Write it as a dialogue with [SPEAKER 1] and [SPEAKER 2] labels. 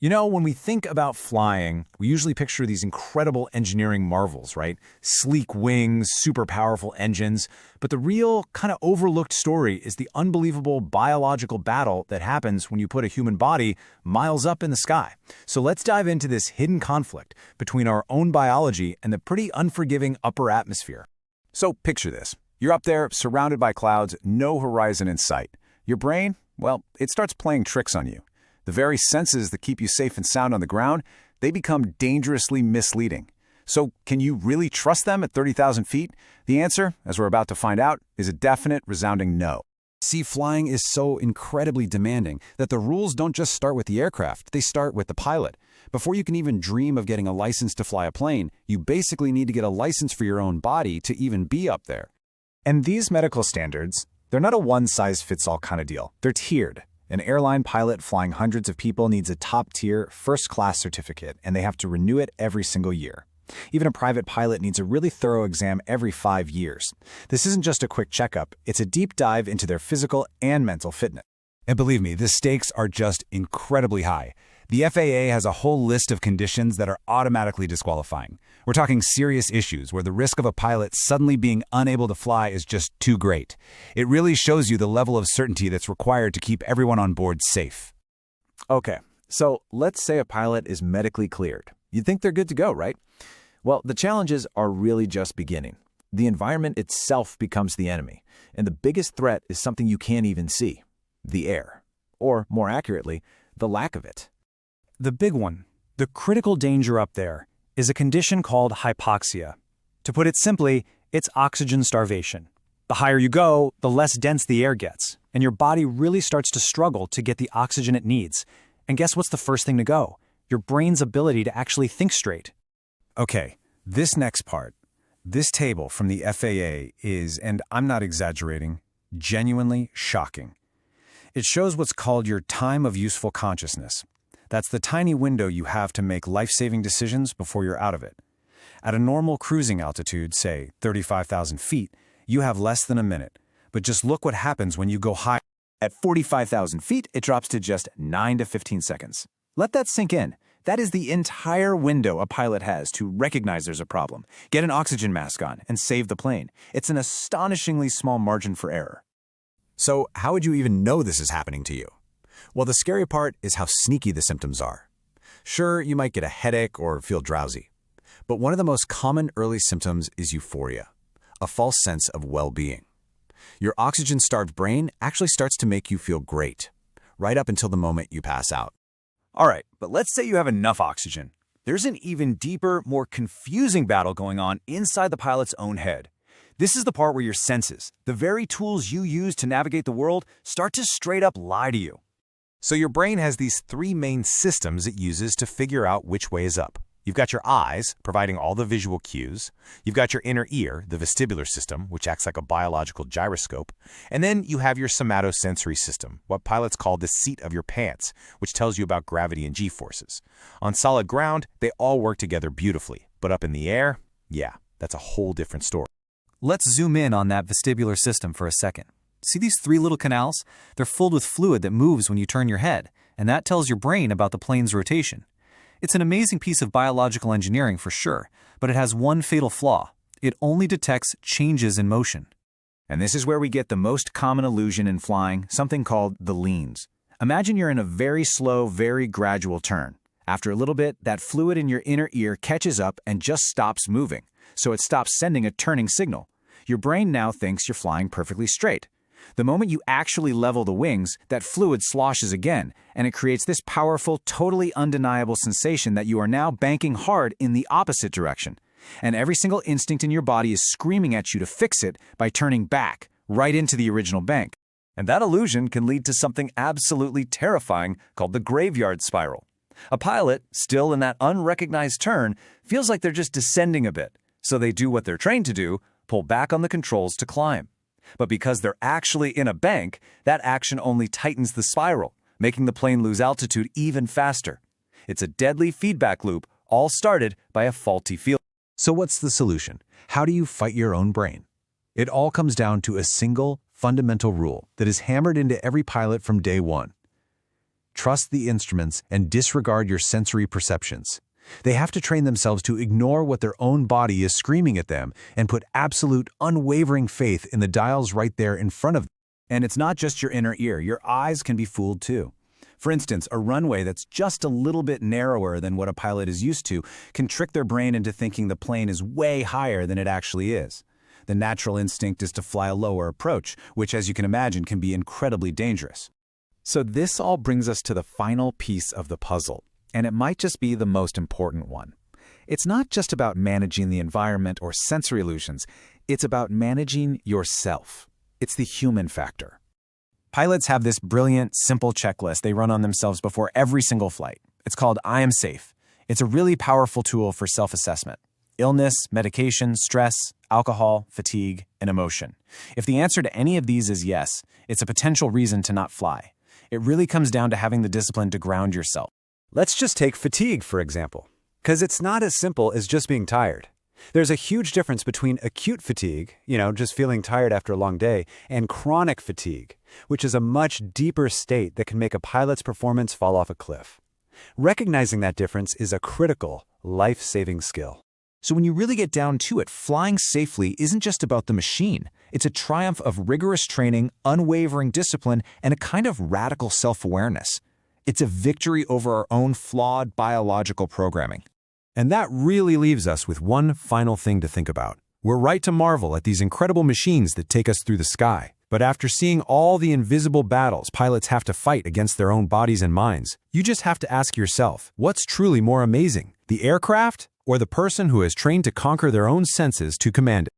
[SPEAKER 1] You know, when we think about flying, we usually picture these incredible engineering marvels, right? Sleek wings, super powerful engines. But the real, kind of overlooked story is the unbelievable biological battle that happens when you put a human body miles up in the sky. So let's dive into this hidden conflict between our own biology and the pretty unforgiving upper atmosphere. So picture this. You're up there, surrounded by clouds, no horizon in sight. Your brain, well, it starts playing tricks on you. The very senses that keep you safe and sound on the ground, they become dangerously misleading. So can you really trust them at 30,000 feet? The answer, as we're about to find out, is a definite, resounding no.
[SPEAKER 2] See, flying is so incredibly demanding that the rules don't just start with the aircraft, they start with the pilot. Before you can even dream of getting a license to fly a plane, you basically need to get a license for your own body to even be up there.
[SPEAKER 1] And these medical standards, they're not a one-size-fits-all kind of deal. They're tiered. An airline pilot flying hundreds of people needs a top-tier, first-class certificate, and they have to renew it every single year. Even a private pilot needs a really thorough exam every 5 years. This isn't just a quick checkup, it's a deep dive into their physical and mental fitness.
[SPEAKER 2] And believe me, the stakes are just incredibly high. The FAA has a whole list of conditions that are automatically disqualifying. We're talking serious issues where the risk of a pilot suddenly being unable to fly is just too great. It really shows you the level of certainty that's required to keep everyone on board safe.
[SPEAKER 1] Okay, so let's say a pilot is medically cleared. You'd think they're good to go, right? Well, the challenges are really just beginning. The environment itself becomes the enemy, and the biggest threat is something you can't even see: the air. Or, more accurately, the lack of it.
[SPEAKER 3] The big one, the critical danger up there, is a condition called hypoxia. To put it simply, it's oxygen starvation. The higher you go, the less dense the air gets, and your body really starts to struggle to get the oxygen it needs. And guess what's the first thing to go? Your brain's ability to actually think straight.
[SPEAKER 2] Okay, this next part, this table from the FAA is, and I'm not exaggerating, genuinely shocking. It shows what's called your time of useful consciousness. That's the tiny window you have to make life-saving decisions before you're out of it. At a normal cruising altitude, say 35,000 feet, you have less than a minute. But just look what happens when you go high.
[SPEAKER 1] At 45,000 feet, it drops to just 9 to 15 seconds. Let that sink in. That is the entire window a pilot has to recognize there's a problem, get an oxygen mask on, and save the plane. It's an astonishingly small margin for error.
[SPEAKER 2] So how would you even know this is happening to you? Well, the scary part is how sneaky the symptoms are. Sure, you might get a headache or feel drowsy. But one of the most common early symptoms is euphoria, a false sense of well-being. Your oxygen-starved brain actually starts to make you feel great, right up until the moment you pass out.
[SPEAKER 1] All right, but let's say you have enough oxygen. There's an even deeper, more confusing battle going on inside the pilot's own head. This is the part where your senses, the very tools you use to navigate the world, start to straight up lie to you.
[SPEAKER 4] So your brain has these three main systems it uses to figure out which way is up. You've got your eyes, providing all the visual cues. You've got your inner ear, the vestibular system, which acts like a biological gyroscope. And then you have your somatosensory system, what pilots call the seat of your pants, which tells you about gravity and g-forces. On solid ground, they all work together beautifully. But up in the air, yeah, that's a whole different story.
[SPEAKER 3] Let's zoom in on that vestibular system for a second. See these three little canals? They're filled with fluid that moves when you turn your head, and that tells your brain about the plane's rotation. It's an amazing piece of biological engineering for sure, but it has one fatal flaw. It only detects changes in motion.
[SPEAKER 1] And this is where we get the most common illusion in flying, something called the leans. Imagine you're in a very slow, very gradual turn. After a little bit, that fluid in your inner ear catches up and just stops moving, so it stops sending a turning signal. Your brain now thinks you're flying perfectly straight. The moment you actually level the wings, that fluid sloshes again, and it creates this powerful, totally undeniable sensation that you are now banking hard in the opposite direction. And every single instinct in your body is screaming at you to fix it by turning back, right into the original bank. And that illusion can lead to something absolutely terrifying called the graveyard spiral. A pilot, still in that unrecognized turn, feels like they're just descending a bit. So they do what they're trained to do, pull back on the controls to climb. But because they're actually in a bank, that action only tightens the spiral, making the plane lose altitude even faster. It's a deadly feedback loop, all started by a faulty field.
[SPEAKER 4] So what's the solution? How do you fight your own brain? It all comes down to a single, fundamental rule that is hammered into every pilot from day one.
[SPEAKER 2] trust the instruments, and disregard your sensory perceptions. They have to train themselves to ignore what their own body is screaming at them and put absolute, unwavering faith in the dials right there in front of them.
[SPEAKER 1] And it's not just your inner ear. Your eyes can be fooled too. For instance, a runway that's just a little bit narrower than what a pilot is used to can trick their brain into thinking the plane is way higher than it actually is. The natural instinct is to fly a lower approach, which, as you can imagine, can be incredibly dangerous. So this all brings us to the final piece of the puzzle, and it might just be the most important one. It's not just about managing the environment or sensory illusions. It's about managing yourself. It's the human factor. Pilots have this brilliant, simple checklist they run on themselves before every single flight. It's called I Am Safe. It's a really powerful tool for self-assessment. Illness, medication, stress, alcohol, fatigue, and emotion. If the answer to any of these is yes, it's a potential reason to not fly. It really comes down to having the discipline to ground yourself.
[SPEAKER 3] Let's just take fatigue, for example, because it's not as simple as just being tired. There's a huge difference between acute fatigue, just feeling tired after a long day, and chronic fatigue, which is a much deeper state that can make a pilot's performance fall off a cliff. Recognizing that difference is a critical, life-saving skill.
[SPEAKER 1] So when you really get down to it, flying safely isn't just about the machine. It's a triumph of rigorous training, unwavering discipline, and a kind of radical self-awareness. It's a victory over our own flawed biological programming.
[SPEAKER 2] And that really leaves us with one final thing to think about. We're right to marvel at these incredible machines that take us through the sky. But after seeing all the invisible battles pilots have to fight against their own bodies and minds, you just have to ask yourself, what's truly more amazing, the aircraft or the person who has trained to conquer their own senses to command it?